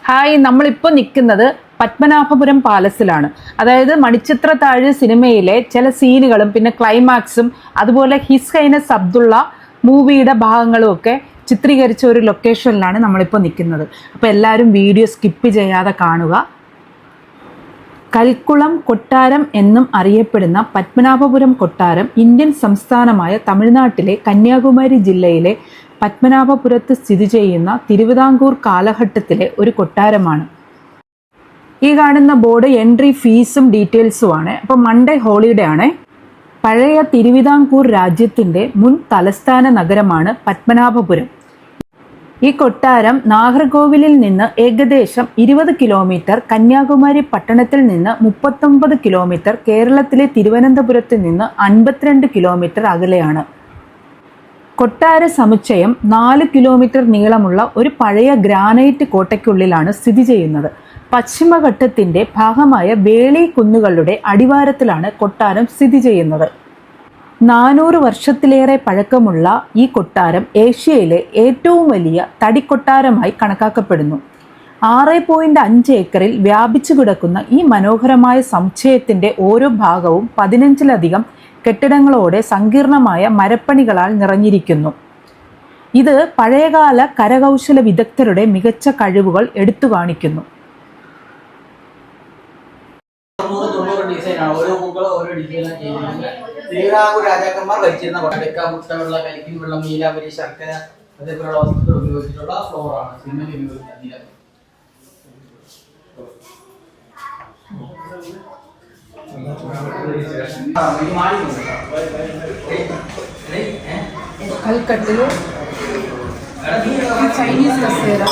Hi, നമ്മളിപ്പോൾ നിൽക്കുന്നത് പത്മനാഭപുരം പാലസിലാണ്. അതായത് മണിച്ചിത്രത്താഴ് സിനിമയിലെ ചില സീനുകളും പിന്നെ ക്ലൈമാക്സും അതുപോലെ ഹിസ് ഹൈനസ് അബ്ദുള്ള മൂവിയുടെ ഭാഗങ്ങളും ഒക്കെ ചിത്രീകരിച്ച ഒരു ലൊക്കേഷനിലാണ് നമ്മളിപ്പോൾ നിൽക്കുന്നത്. അപ്പോൾ എല്ലാവരും വീഡിയോ സ്കിപ്പ് ചെയ്യാതെ കാണുക. കൽക്കുളം കൊട്ടാരം എന്നും അറിയപ്പെടുന്ന പത്മനാഭപുരം കൊട്ടാരം ഇന്ത്യൻ സംസ്ഥാനമായ തമിഴ്നാട്ടിലെ കന്യാകുമാരി ജില്ലയിലെ പത്മനാഭപുരത്ത് സ്ഥിതി ചെയ്യുന്ന തിരുവിതാംകൂർ കാലഘട്ടത്തിലെ ഒരു കൊട്ടാരമാണ്. ഈ കാണുന്ന ബോർഡ് എൻട്രി ഫീസും ഡീറ്റെയിൽസുമാണ്. അപ്പോൾ മൺഡേ ഹോളിഡേ ആണ്. പഴയ തിരുവിതാംകൂർ രാജ്യത്തിൻ്റെ മുൻ തലസ്ഥാന നഗരമാണ് പത്മനാഭപുരം. ഈ കൊട്ടാരം നാഗർകോവിലിൽ നിന്ന് ഏകദേശം 20 കിലോമീറ്റർ, കന്യാകുമാരി പട്ടണത്തിൽ നിന്ന് 39 കിലോമീറ്റർ, കേരളത്തിലെ തിരുവനന്തപുരത്ത് നിന്ന് 52 കിലോമീറ്റർ അകലെയാണ്. കൊട്ടാര സമുച്ചയം 4 കിലോമീറ്റർ നീളമുള്ള ഒരു പഴയ ഗ്രാനൈറ്റ് കോട്ടയ്ക്കുള്ളിലാണ് സ്ഥിതി ചെയ്യുന്നത്. പശ്ചിമഘട്ടത്തിൻ്റെ ഭാഗമായ വേളി കുന്നുകളുടെ അടിവാരത്തിലാണ് കൊട്ടാരം സ്ഥിതി ചെയ്യുന്നത്. 400 വർഷത്തിലേറെ പഴക്കമുള്ള ഈ കൊട്ടാരം ഏഷ്യയിലെ ഏറ്റവും വലിയ തടിക്കൊട്ടാരമായി കണക്കാക്കപ്പെടുന്നു. 6.5 ഏക്കറിൽ വ്യാപിച്ചു കിടക്കുന്ന ഈ മനോഹരമായ സമുച്ചയത്തിൻ്റെ ഓരോ ഭാഗവും 15ലധികം കെട്ടിടങ്ങളോടെ സങ്കീർണമായ മരപ്പണികളാൽ നിറഞ്ഞിരിക്കുന്നു. ഇത് പഴയകാല കരകൗശല വിദഗ്ധരുടെ മികച്ച കഴിവുകൾ എടുത്തു കാണിക്കുന്നു. തിരുവിതാംകൂർ രാജാക്കന്മാർ ഭരിച്ചിരുന്ന മുട്ടവെള്ള, കരിക്കിൻ വെള്ളം, നീലാവരി, ശർക്കര അതേപോലുള്ള വസ്തുക്കൾ ഉപയോഗിച്ചിട്ടുള്ള ഫ്ലോറാണ് സിനിമയിൽ ഉപയോഗിക്കുന്നത്. കൽക്കട്ടിൽ ചൈനീസ് കസേര,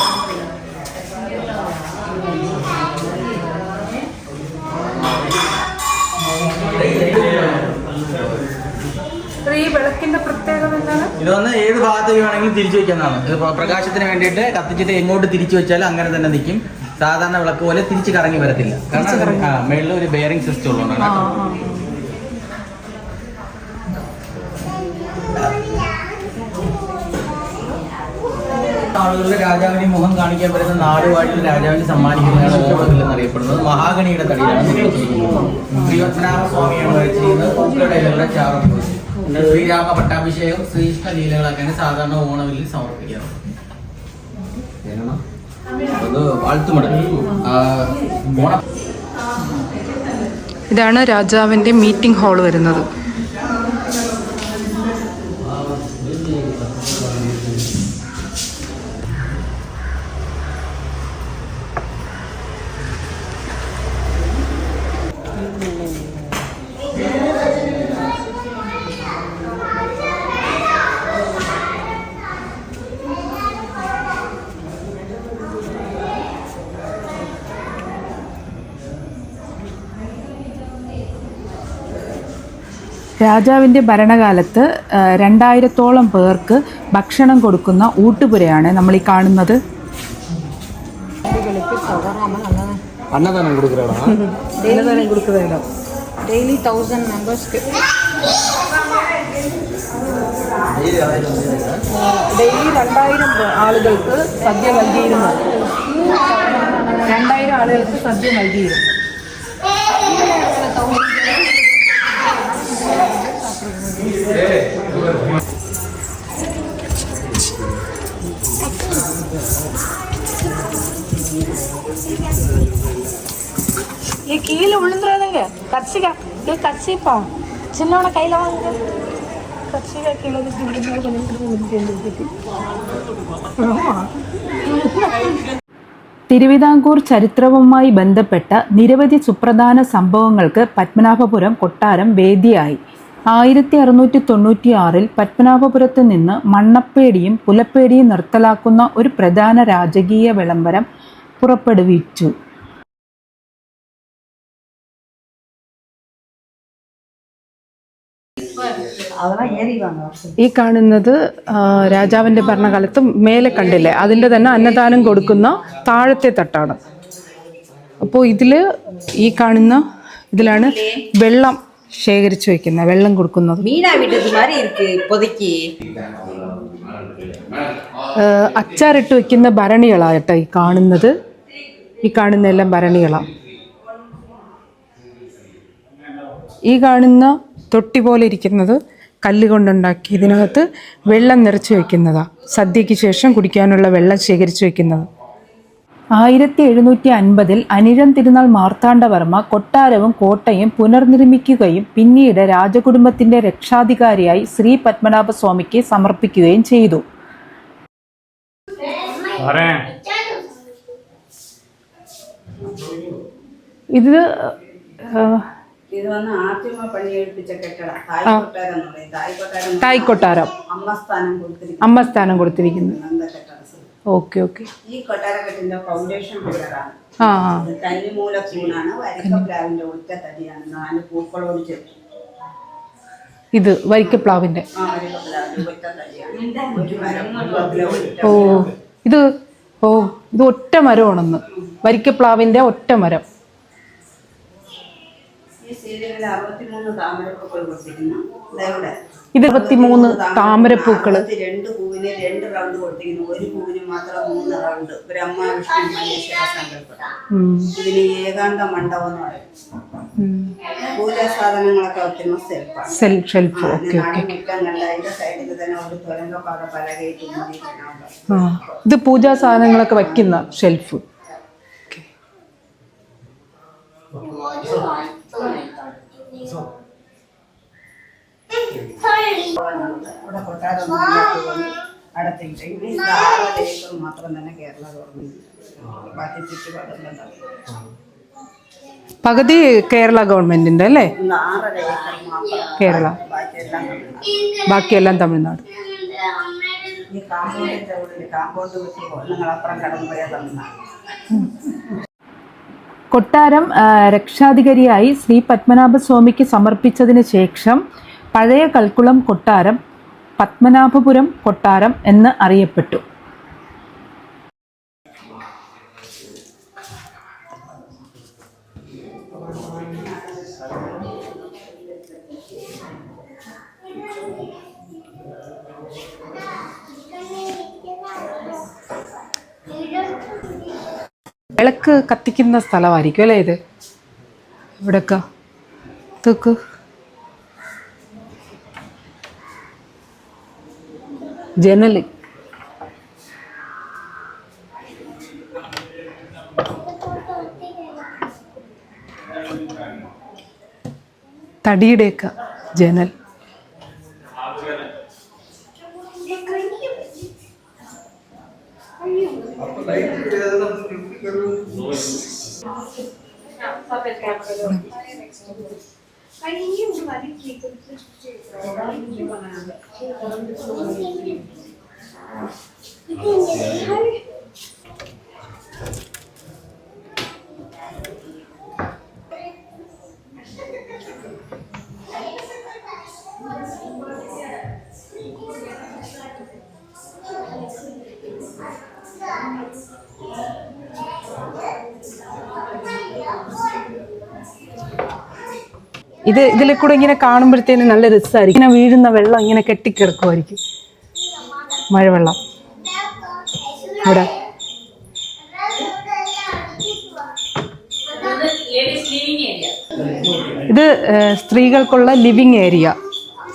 ഈ വിളക്കിന്റെ പ്രത്യേകത എന്താണ്? ഇതൊന്ന് ഏത് ഭാഗത്തേക്ക് വേണമെങ്കിലും തിരിച്ചു വെക്കുന്നതാണ്. ഇത് പ്രകാശത്തിന് വേണ്ടിയിട്ട് കത്തിച്ചിട്ട് എങ്ങോട്ട് തിരിച്ചു വെച്ചാലും അങ്ങനെ തന്നെ നിൽക്കും. സാധാരണ വിളക്ക് പോലെ തിരിച്ച് കറങ്ങി വരത്തില്ല. കാരണം മേളിൽ ഒരു ബെയറിംഗ് സിസ്റ്റം ഉള്ളതാണ്. ആളുകളുടെ രാജാവിന്റെ മുഖം കാണിക്കാൻ പറ്റുന്ന നാടുവാഴികൾ രാജാവിന് സമ്മാനിക്കുന്നതാണ് ഓണവിൽ എന്നറിയപ്പെടുന്നത്. മഹാഗണിയുടെ തടിയിലാണ് ശ്രീപത്മനാഭസ്വാമിയാണ് വരച്ചിരിക്കുന്നത്. ചാറും ശ്രീരാമ പട്ടാഭിഷേകം, ശ്രീകൃഷ്ണ ലീലകളൊക്കെയാണ് സാധാരണ ഓണവില്ലിൽ സമർപ്പിക്കാറ്. ഇതാണ് രാജാവിന്റെ മീറ്റിംഗ് ഹാൾ വരുന്നത്. രാജാവിൻ്റെ ഭരണകാലത്ത് 2000-ഓളം പേർക്ക് ഭക്ഷണം കൊടുക്കുന്ന ഊട്ടുപുരയാണ് നമ്മൾ ഈ കാണുന്നത്. അന്നദാനം കൊടുക്കുന്നിടം. ഡെയിലി 1000 മെമ്പേഴ്സ്ക്ക് ഡെയിലി 2000 ആളുകൾക്ക് സദ്യ നൽകിയിരുന്നു. 2000 ആളുകൾക്ക് സദ്യ നൽകിയിരുന്നു. கீழே விழுந்துடாதுங்க. கட்சிக்கா இது கட்சிப்பா சின்னவனை கையில் வாங்க. கட்சிக்கா கீழே തിരുവിതാംകൂർ ചരിത്രവുമായി ബന്ധപ്പെട്ട നിരവധി സുപ്രധാന സംഭവങ്ങൾക്ക് പത്മനാഭപുരം കൊട്ടാരം വേദിയായി. 1696 പത്മനാഭപുരത്ത് നിന്ന് മണ്ണപ്പേടിയും പുലപ്പേടിയും നിർത്തലാക്കുന്ന ഒരു പ്രധാന രാജകീയ വിളംബരം പുറപ്പെടുവിച്ചു. ഈ കാണുന്നത് രാജാവിൻ്റെ ഭരണകാലത്ത് മേലെ കണ്ടില്ലേ, അതിൻ്റെ തന്നെ അന്നദാനം കൊടുക്കുന്ന താഴത്തെ തട്ടാണ്. അപ്പോൾ ഈ കാണുന്ന ഇതിലാണ് വെള്ളം ശേഖരിച്ചു വെക്കുന്നത്, വെള്ളം കൊടുക്കുന്നത്. അച്ചാറിട്ട് വെക്കുന്ന ഭരണികളായിട്ടോ ഈ കാണുന്നത്. ഈ കാണുന്ന എല്ലാം ഭരണികളാണ്. ഈ കാണുന്ന തൊട്ടി പോലെ ഇരിക്കുന്നത് കല്ല് കൊണ്ടുണ്ടാക്കി ഇതിനകത്ത് വെള്ളം നിറച്ച് വയ്ക്കുന്നതാണ്. സദ്യയ്ക്ക് ശേഷം കുടിക്കാനുള്ള വെള്ളം ശേഖരിച്ച് വയ്ക്കുന്നത്. 1750 അനിഴം തിരുനാൾ മാർത്താണ്ഡവർമ്മ കൊട്ടാരവും കോട്ടയും പുനർനിർമ്മിക്കുകയും പിന്നീട് രാജകുടുംബത്തിന്റെ രക്ഷാധികാരിയായി ശ്രീ പത്മനാഭസ്വാമിക്ക് സമർപ്പിക്കുകയും ചെയ്തു. ഇത് തായ് കൊട്ടാരം അമ്മസ്ഥാനം കൊടുത്തിരിക്കുന്നു. Okay okay. ഈ കൊട്ടാരക്കെട്ടിന്റെ ഫൗണ്ടേഷൻ പില്ലറാണ്. കന്നിമൂല തൂണാണ്. വരിക്കപ്ലാവിന്റെ ഒറ്റ തടിയാണ്. 4 പൂക്കളോട് ചേർത്ത്. ഇത് വരിക്കപ്ലാവിന്റെ ഒറ്റ തടിയാണ്. ഇത് ഒറ്റ മരമാണെന്ന്. വരിക്കപ്ലാവിന്റെ ഒറ്റ മരം. ഈ സീരിയലിൽ 63 താമരപ്പൂക്കൾ കൊടുത്തിരിക്കുന്നു. ഇത് 23 താമരപ്പൂക്കള്. 2 പൂവിന് 2 റൗണ്ട് കൊടുത്തിരിക്കുന്നു. ഒരു പൂവിന് മാത്രം 3 റൗണ്ട്. ബ്രഹ്മ വിഷ്ണു മഹേശ്വര സങ്കല്പം. ഇതിന് ഏകാന്ത മണ്ഡപം എന്ന് പറയും. പൂജാ സാധനങ്ങളൊക്കെ വെക്കുന്ന ഷെൽഫ്. മുറ്റം കണ്ട അതിന്റെ സൈഡിൽ തന്നെ ഒരു തുരങ്കപ്പാത പലകയിട്ട്. ഇത് പൂജാ സാധനങ്ങളൊക്കെ വെക്കുന്ന ഷെൽഫ്. ഇവിടെ കൊട്ടാരം അടച്ചിട്ട് മാത്രം തന്നെ കേരള ഗവൺമെന്റ്. ബാക്കി ചുറ്റുപാടുകളുണ്ട്. പകുതി കേരള ഗവൺമെന്റിന്റെ അല്ലേ? 6.5 ഏക്കർ മാത്രം കേരള, ബാക്കിയെല്ലാം തമിഴ്നാട്. ഈ കാമ്പൗണ്ടിന്റെ ഉള്ളിൽ കാമ്പൗണ്ട് വെച്ച് നിങ്ങളപ്പുറം കടന്നു പോയാൽ തമിഴ്നാട്. കൊട്ടാരം രക്ഷാധികാരിയായി ശ്രീ പത്മനാഭസ്വാമിക്ക് സമർപ്പിച്ചതിന് ശേഷം പഴയ കൽക്കുളം കൊട്ടാരം പത്മനാഭപുരം കൊട്ടാരം എന്ന് അറിയപ്പെട്ടു. വിളക്ക് കത്തിക്കുന്ന സ്ഥലമായിരിക്കും അല്ലേ ഇത്? ഇവിടൊക്കെ തൂക്ക്. ജനൽ. തടിയുടെയൊക്കെ ജനൽ. ഇതിലെ കൂടെ ഇങ്ങനെ കാണുമ്പോഴത്തേന് നല്ല രസമായിരിക്കും. ഇങ്ങനെ വീഴുന്ന വെള്ളം ഇങ്ങനെ കെട്ടിക്കിടക്കുമായിരിക്കും, മഴവെള്ളം. ഇവിടെ ഇത് സ്ത്രീകൾക്കുള്ള ലിവിങ് ഏരിയ,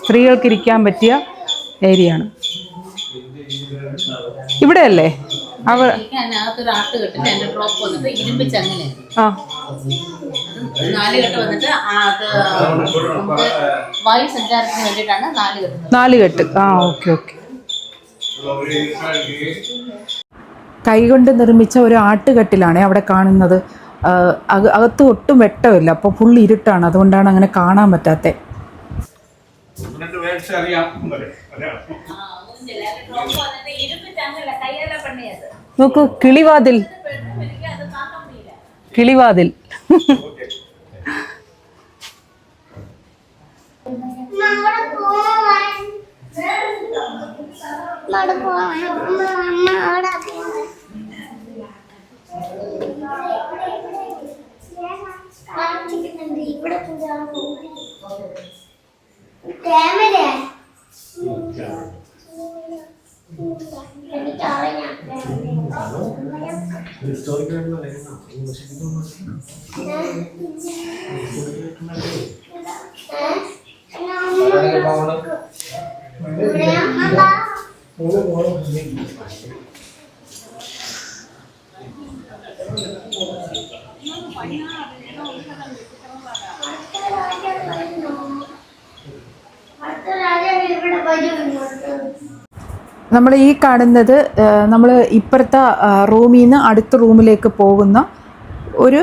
സ്ത്രീകൾക്ക് ഇരിക്കാൻ പറ്റിയ ഏരിയ ആണ്. ഇവിടെ അല്ലേ അവർ നാലുകെട്ട്. Okay okay. കൈകൊണ്ട് നിർമ്മിച്ച ഒരു ആട്ടുകെട്ടിലാണ് അവിടെ കാണുന്നത്. അകത്ത് ഒട്ടും വെട്ടമില്ല, അപ്പോൾ ഫുൾ ഇരുട്ടാണ്, അതുകൊണ്ടാണ് അങ്ങനെ കാണാൻ പറ്റാത്തത്. നോക്കൂ, കിളിവാതിൽ. കിളിവാതിൽ. നമ്മൾ ഈ കാണുന്നത് നമ്മൾ ഇപ്പുറത്തെ റൂമിൽ നിന്ന് അടുത്ത റൂമിലേക്ക് പോകുന്ന ഒരു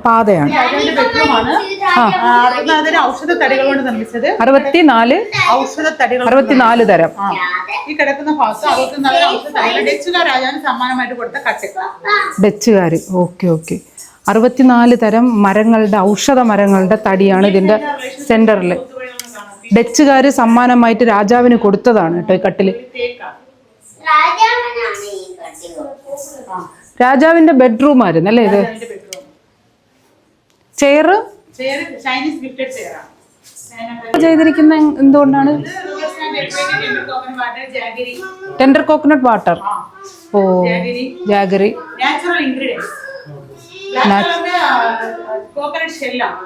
പാതയാണ്. അതൊരു ഔഷധത്തടികൾ കൊണ്ട് നിർമ്മിച്ചത് 64 തരം. ഈ കിടക്കുന്ന ഭാഗത്ത് 64 ഔഷധത്തടികൾ ഡച്ചുകാർ രാജാവിന് സമ്മാനമായിട്ട് കൊടുത്ത കട്ട്. ഡച്ചുകാർ. Okay okay. 64 തരം മരങ്ങളുടെ ഔഷധ മരങ്ങളുടെ തടിയാണ് ഇതിന്റെ സെന്ററിൽ. ഡച്ചുകാർ സമ്മാനമായിട്ട് രാജാവിന് കൊടുത്തതാണ് കേട്ടോ ഈ കട്ടില്. രാജാവിന്റെ ബെഡ്റൂം ആയിരുന്നു അല്ലേ ഇത്? ചെയർ ചൈനീസ് ഗിഫ്റ്റഡ് ചെയറാണ് ചെയ്തിരിക്കുന്ന എന്തുകൊണ്ടാണ്? Tender coconut water. ഓ, ജാഗറി. Natural ingredients. കോക്കനട്ട് ഷെല്ലാണ്.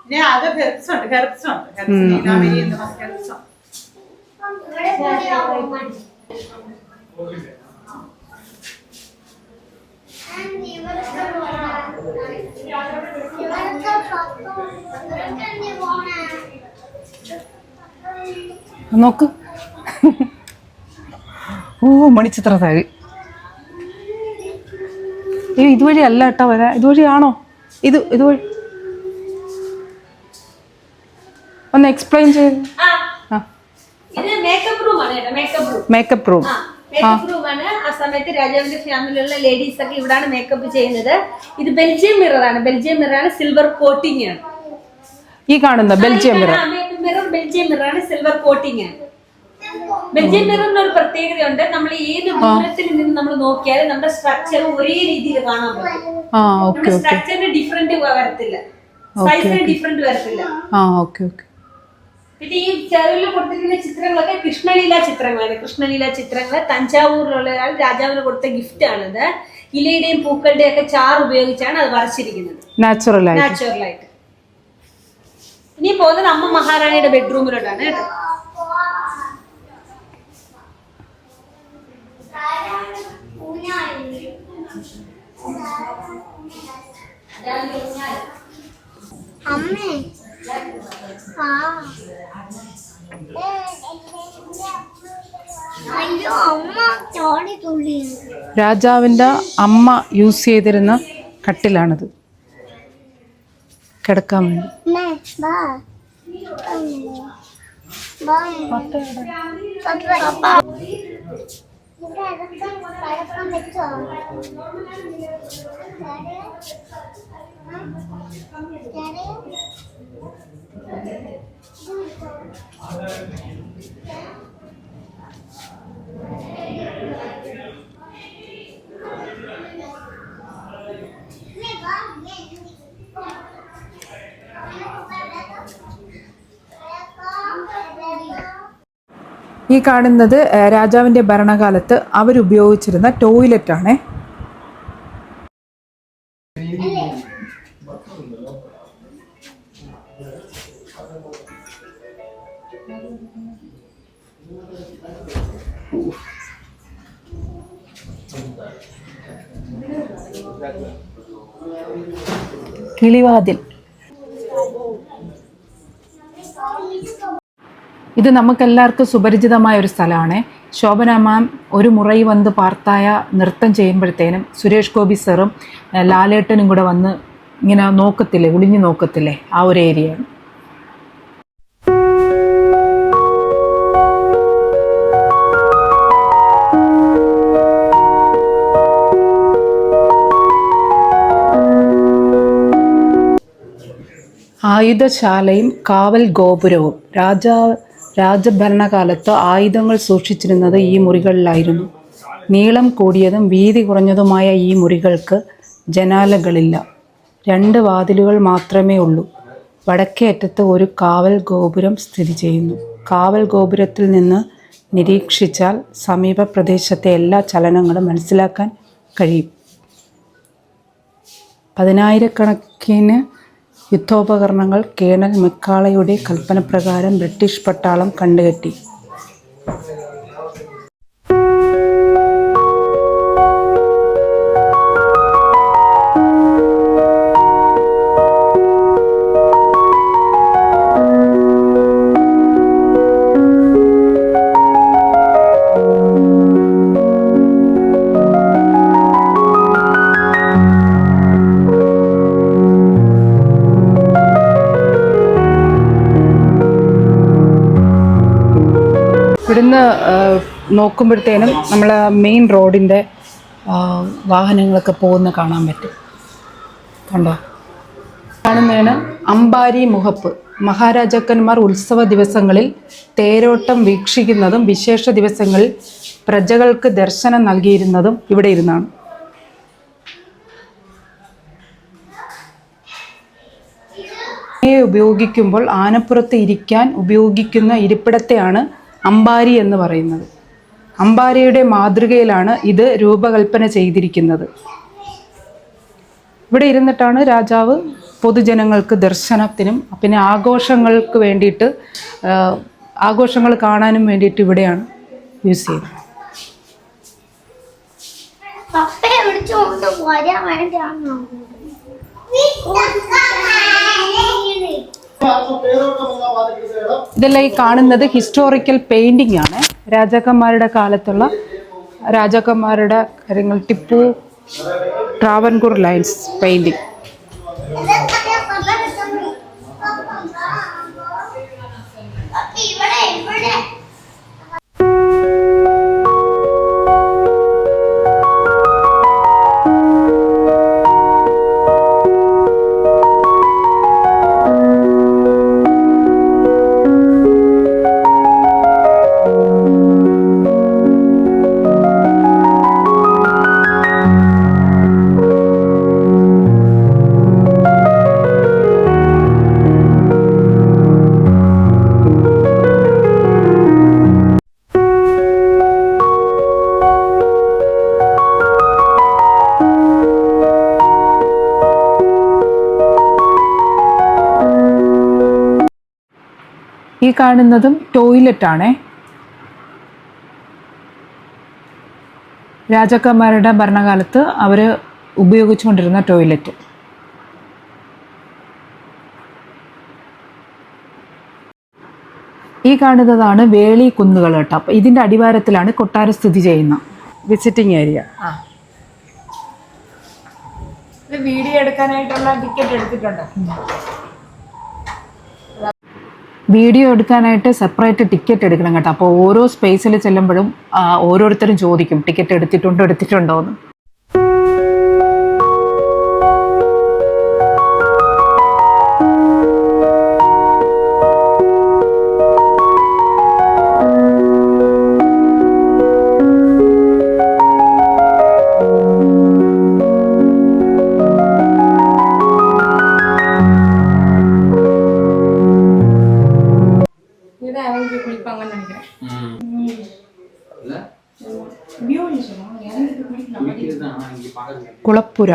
പിന്നെ അത് ഹെർബ്സ് ഉണ്ട്. ഹെർബ്സ് നോക്ക്. ഓ, മണിച്ചിത്ര താഴ്. ഇതുവഴി അല്ല കേട്ടോ വരാ. ഇതുവഴിയാണോ? ഇതുവഴി ഒന്ന് എക്സ്പ്ലെയിൻ ചെയ്ത്. Makeup room. മേക്കപ്പ് റൂമാണ്. ആ സമയത്ത് രാജാവിന്റെ ഫാമിലിയിലുള്ള ലേഡീസ് ഒക്കെ ഇവിടാണ് മേക്കപ്പ് ചെയ്യുന്നത്. ഇത് ബെൽജിയം മിററാണ്. ബെൽജിയം മിററാണ്, സിൽവർ കോട്ടിംഗ് ആണ്. ഈ കാണുന്ന ബെൽജിയം മിറർ. ബെൽജിയം മിററാണ്, സിൽവർ കോട്ടിംഗ് ആണ്. ബെൽജിയം മിററിന് ഒരു പ്രത്യേകതയുണ്ട്. നമ്മൾ ഏത് ദൂരത്തിൽ നിന്ന് നമ്മൾ നോക്കിയാലും നമ്മുടെ സ്ട്രക്ചർ ഒരേ രീതിയിൽ കാണാൻ പറ്റും. സ്ട്രക്ചറിന് ഡിഫറെന്റ് വരത്തില്ല, സൈസിന് ഡിഫറെന്റ് വരത്തില്ല. പിന്നെ ഈ ചെറുവിൽ കൊടുത്തിരിക്കുന്ന ചിത്രങ്ങളൊക്കെ കൃഷ്ണലീല ചിത്രങ്ങളാണ്. കൃഷ്ണലീല ചിത്രങ്ങൾ തഞ്ചാവൂരിലുള്ള രാജാവിന് കൊടുത്ത ഗിഫ്റ്റ് ആണിത്. ഇലയുടെയും പൂക്കളുടെയും ഒക്കെ ചാറ് ഉപയോഗിച്ചാണ് അത് വരച്ചിരിക്കുന്നത്, നാച്ചുറലായിട്ട്. ഇനി പോകുന്നത് അമ്മ മഹാറാണിയുടെ ബെഡ്റൂമിലോട്ടാണ് കേട്ടോ. അമ്മേ അയ്യോ അമ്മ ചോടി തുള്ളി. രാജാവിന്റെ അമ്മ യൂസ് ചെയ്തിരുന്ന കട്ടിലാണിത് കിടക്കാൻ വേണ്ടി. ഈ കാണുന്നത് രാജാവിന്റെ ഭരണകാലത്ത് അവരുപയോഗിച്ചിരുന്ന ടോയ്ലറ്റ് ആണ്. കിളിവാതിൽ. ഇത് നമുക്കെല്ലാവർക്കും സുപരിചിതമായ ഒരു സ്ഥലമാണ്. ശോഭന മാം ഒരു മുറൈ വന്ന് പാർത്തായ നൃത്തം ചെയ്യുമ്പോഴത്തേനും സുരേഷ് ഗോപി സാറും ലാലേട്ടനും കൂടെ വന്ന് ഇങ്ങനെ നോക്കത്തില്ലേ, ഒളിഞ്ഞു നോക്കത്തില്ലേ, ആ ഒരു ഏരിയയാണ്. ആയുധശാലയും കാവൽ ഗോപുരവും. രാജഭരണകാലത്ത് ആയുധങ്ങൾ സൂക്ഷിച്ചിരുന്നത് ഈ മുറികളിലായിരുന്നു. നീളം കൂടിയതും വീതി കുറഞ്ഞതുമായ ഈ മുറികൾക്ക് ജനാലകളില്ല. 2 വാതിലുകൾ മാത്രമേ ഉള്ളൂ. വടക്കേ അറ്റത്ത് ഒരു കാവൽ ഗോപുരം സ്ഥിതി ചെയ്യുന്നു. കാവൽ ഗോപുരത്തിൽ നിന്ന് നിരീക്ഷിച്ചാൽ സമീപ പ്രദേശത്തെ എല്ലാ ചലനങ്ങളും മനസ്സിലാക്കാൻ കഴിയും. 10,000-കണക്കിന് യുദ്ധോപകരണങ്ങൾ കേണൽ മെക്കാളയുടെ കൽപ്പനപ്രകാരം ബ്രിട്ടീഷ് പട്ടാളം കണ്ടുകെട്ടി. ഇവിടുന്ന് നോക്കുമ്പോഴത്തേനും നമ്മൾ മെയിൻ റോഡിൻ്റെ വാഹനങ്ങളൊക്കെ പോകുന്ന കാണാൻ പറ്റും. കണ്ടോ? കാണുന്നതാണ് അമ്പാരി മുഹപ്പ്. മഹാരാജാക്കന്മാർ ഉത്സവ ദിവസങ്ങളിൽ തേരോട്ടം വീക്ഷിക്കുന്നതും വിശേഷ ദിവസങ്ങളിൽ പ്രജകൾക്ക് ദർശനം നൽകിയിരുന്നതും ഇവിടെ ഇരുന്നാണ്. ഉപയോഗിക്കുമ്പോൾ ആനപ്പുറത്ത് ഇരിക്കാൻ ഉപയോഗിക്കുന്ന ഇരിപ്പിടത്തെയാണ് അമ്പാരി എന്ന് പറയുന്നത്. അമ്പാരിയുടെ മാതൃകയിലാണ് ഇത് രൂപകൽപ്പന ചെയ്തിരിക്കുന്നത്. ഇവിടെ ഇരുന്നിട്ടാണ് രാജാവ് പൊതുജനങ്ങൾക്ക് ദർശനത്തിനും പിന്നെ ആഘോഷങ്ങൾക്ക് വേണ്ടിയിട്ട് ആഘോഷങ്ങൾ കാണാനും വേണ്ടിയിട്ട് ഇവിടെയാണ് യൂസ് ചെയ്യുന്നത്. പപ്പയെ വിളിച്ചുകൊണ്ട് വരാൻ വേണ്ടിയാണോ? ഇതെല്ലാം ഈ കാണുന്നത് ഹിസ്റ്റോറിക്കൽ പെയിന്റിംഗ് ആണ്. രാജാക്കന്മാരുടെ കാലത്തുള്ള രാജാക്കന്മാരുടെ കാര്യങ്ങൾ, ടിപ്പു, ട്രാവൻകൂർ ലൈൻസ് പെയിന്റിംഗ്. ഈ കാണുന്നതും ടോയ്ലറ്റാണേ. രാജാക്കന്മാരുടെ ഭരണകാലത്ത് അവർ ഉപയോഗിച്ചുകൊണ്ടിരുന്ന ടോയ്ലറ്റ്. ഈ കാണുന്നതാണ് വേളി കുന്നുകൾ കേട്ടോ. അപ്പം ഇതിൻ്റെ അടിവാരത്തിലാണ് കൊട്ടാരം സ്ഥിതി ചെയ്യുന്ന വിസിറ്റിംഗ് ഏരിയ. വീഡിയോ എടുക്കാനായിട്ടുള്ള ടിക്കറ്റ് എടുത്തിട്ടുണ്ടോ? വീഡിയോ എടുക്കാനായിട്ട് സെപ്പറേറ്റ് ടിക്കറ്റ് എടുക്കണം കേട്ടോ. അപ്പോൾ ഓരോ സ്പേസിൽ ചെല്ലുമ്പോഴും ഓരോരുത്തരും ചോദിക്കും ടിക്കറ്റ് എടുത്തിട്ടുണ്ടോ എന്ന്. കുളപ്പുര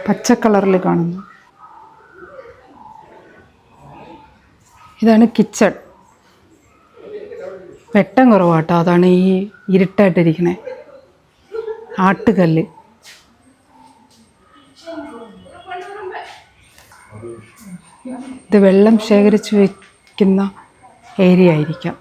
പച്ച കളറിൽ കാണുന്നു. ഇതാണ് കിച്ചൺ. വെട്ടം കുറവാട്ടോ, അതാണ് ഈ ഇരുട്ടായിട്ടിരിക്കണേ. ആട്ടുകല്ല്. ഇത് വെള്ളം ശേഖരിച്ചു വയ്ക്കുന്ന ഏരിയ ആയിരിക്കാം.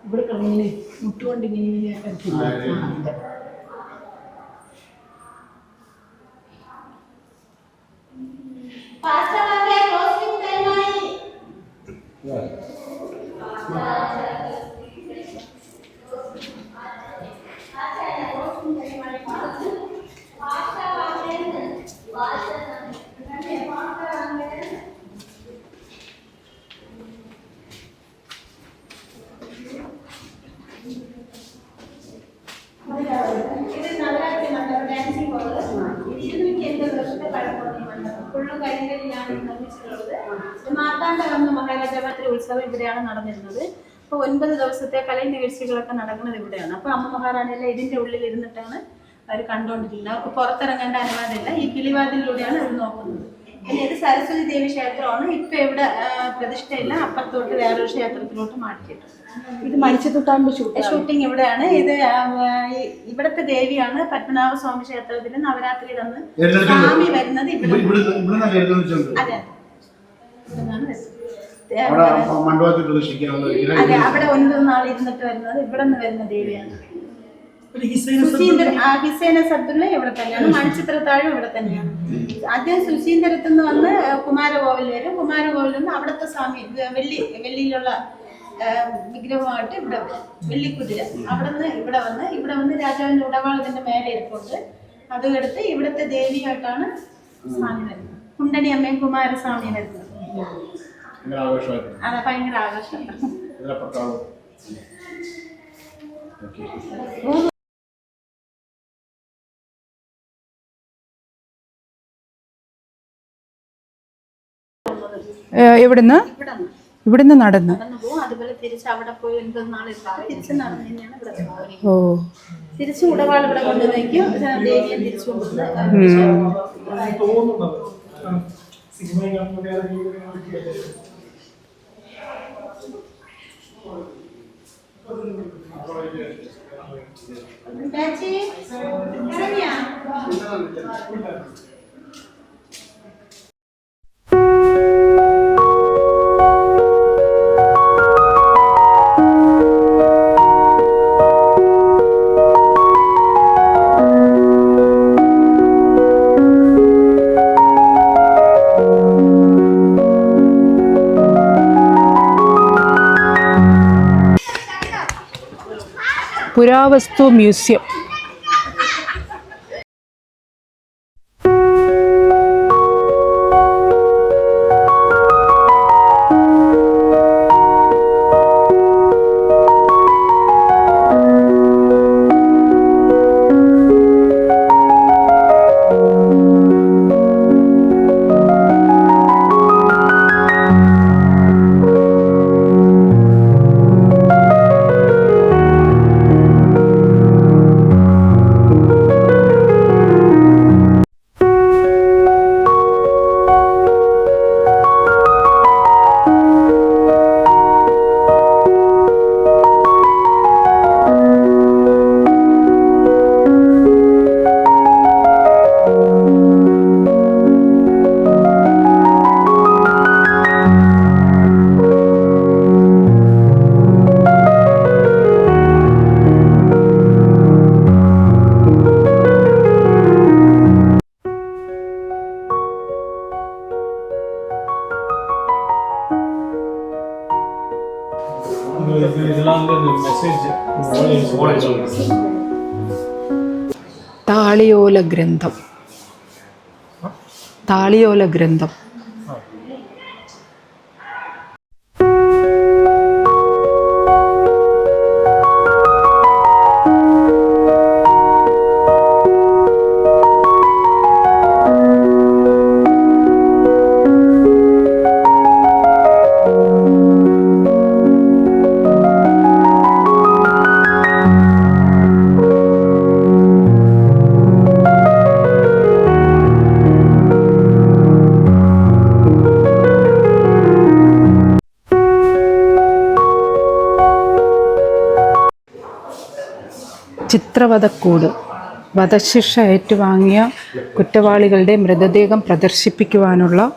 ഇവിടെ കിടന്നിങ്ങനെ മുട്ടുകൊണ്ട് ഇങ്ങനെ കളിക്കില്ല. ഇത് നവരാത്രി മണ്ഡപം ഡാൻസിംഗ് ഹോള് 280 വർഷത്തെ പഴക്കമുള്ള ഈ മണ്ഡപം ഫുള്ളും കരിങ്കല്ലിലാണ് നിർമ്മിച്ചിട്ടുള്ളത്. മാർത്താണ്ഡവർമ്മ മഹാരാജാവാത്രി ഉത്സവം ഇവിടെയാണ് നടന്നിരുന്നത്. അപ്പോൾ 9 ദിവസത്തെ കലൈ നികഴ്ചകളൊക്കെ നടക്കുന്നത് ഇവിടെയാണ്. അപ്പോൾ അമ്മ മഹാറാണിയെല്ലാം ഇതിൻ്റെ ഉള്ളിൽ ഇരുന്നിട്ടാണ് അവർ കണ്ടുകൊണ്ടിരിക്കുന്നത്. അവർക്ക് പുറത്തിറങ്ങേണ്ട അനുവാദമില്ല. ഈ കിളിവാതിലൂടെയാണ് അവർ നോക്കുന്നത്. പിന്നെ ഇത് സരസ്വതി ദേവി ക്ഷേത്രമാണ്. ഇപ്പം ഇവിടെ പ്രതിഷ്ഠയില്ല, അപ്പുറത്തോട്ട് വേറൊരു ക്ഷേത്രത്തിലോട്ട് മാറ്റിയിട്ടുണ്ട്. ഇത് മണിച്ചിത്രത്താഴിന്റെ ഷൂട്ടിംഗ് ഇവിടെയാണ്. ഇത് ഇവിടുത്തെ ദേവിയാണ്. പത്മനാഭ സ്വാമി ക്ഷേത്രത്തിൽ നവരാത്രി അന്ന് സ്വാമി വരുന്നത് ഇവിടെ. അതെ, അതെ, അവിടെ 9 നാൾ ഇരുന്നിട്ട് വരുന്നത് ഇവിടെ നിന്ന് വരുന്ന ദേവിയാണ്. ഹിസൈന സബ്ദുള്ള ഇവിടെ തന്നെയാണ്. മണിച്ചിത്രത്താഴും ഇവിടെ തന്നെയാണ്. ആദ്യം സുശീന്ദ്രത്തിൽ നിന്ന് വന്ന് കുമാരകോവിൽ വരും. കുമാരകോവിൽ നിന്ന് അവിടുത്തെ സ്വാമി വെള്ളിയിലുള്ള വിഗ്രഹമായിട്ട് ഇവിടെ വരും. വെള്ളിക്കുതിര അവിടെ നിന്ന് ഇവിടെ വന്ന് രാജാവിന്റെ ഉടവാളത്തിന്റെ മേലെ ഇരിപ്പുണ്ട്. അത് എടുത്ത് ഇവിടുത്തെ ദേവിയായിട്ടാണ് സ്വാമി വരുന്നത്. കുണ്ടണി അമ്മയും കുമാരസ്വാമി വരുന്നത്. അതെ, ഭയങ്കര ആഘോഷം. ഇവിടുന്ന് നടന്ന് പോകും. അതുപോലെ തിരിച്ച് അവിടെ പോയി 9 നാൾ തിരിച്ച് നടന്നു തന്നെയാണ് ഇവിടെ പോകുന്നത്. തിരിച്ച് ഉടവാൾ ഇവിടെ കൊണ്ടുവന്നേക്കും. ദേവിയെ തിരിച്ചു കൊണ്ടുവന്ന് പുരാവസ്തു മ്യൂസിയം. താളിയോല ഗ്രന്ഥം. താളിയോല ഗ്രന്ഥം ചിത്രവധക്കൂട്. വധശിക്ഷ ഏറ്റുവാങ്ങിയ കുറ്റവാളികളുടെ മൃതദേഹം പ്രദർശിപ്പിക്കുവാനുള്ള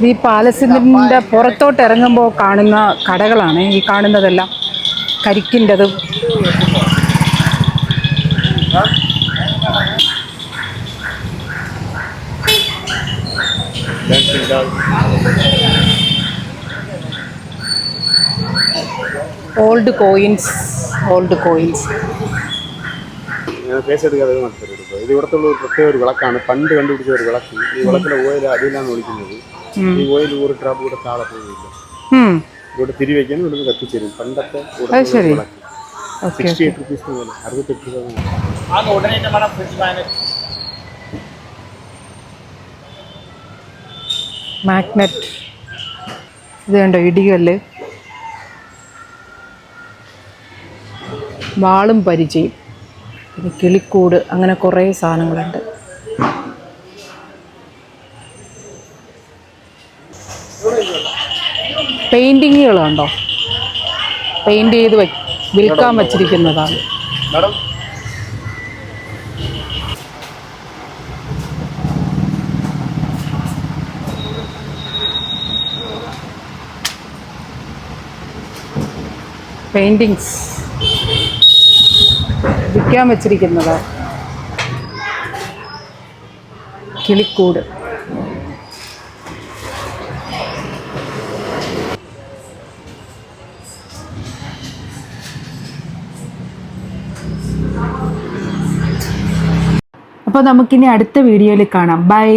ഈ പാലസിൻ്റെ പുറത്തോട്ട് ഇറങ്ങുമ്പോൾ കാണുന്ന കടകളാണ് ഈ കാണുന്നതെല്ലാം. കരിക്കിൻ്റെതും ഓൾഡ് കോയിൻസ്. കേസെടുക്കാതെ നടത്തിയെടുക്കുക. ഇത് ഇവിടത്തുള്ള ഒരു പ്രത്യേക ഒരു വിളക്കാണ്. പണ്ട് കണ്ടുപിടിച്ച ഒരു വിളക്ക്. ഈ വിളക്കിലെ ഓയിൽ അടിയിലാണ് ഒഴിക്കുന്നത്. ഈ ഓയിൽ ഒരു ഡ്രോപ്പ് കൂടെ താഴെ പോകില്ല. ഇവിടെ തിരിവെക്കാൻ ഇവിടുന്ന് കത്തിച്ചേരും. പണ്ടത്തെ വിളക്ക് 68 rupees പോലെ 68 രൂപ. മാഗ്നറ്റ്. ഇത് കണ്ടോ, ഇടികല്ല്, വാളും പരിചയം, പിന്നെ കിളിക്കൂട്, അങ്ങനെ കുറേ സാധനങ്ങളുണ്ട്. പെയിൻറ്റിങ്ങുകളുണ്ടോ, പെയിൻറ് ചെയ്ത് വിൽക്കാൻ വച്ചിരിക്കുന്നതാണ്. പെയിൻറ്റിങ്സ് വിൽക്കാൻ വച്ചിരിക്കുന്നതാണ്. കിളിക്കൂട്. അപ്പോൾ നമുക്കിനി അടുത്ത വീഡിയോയിൽ കാണാം. ബൈ.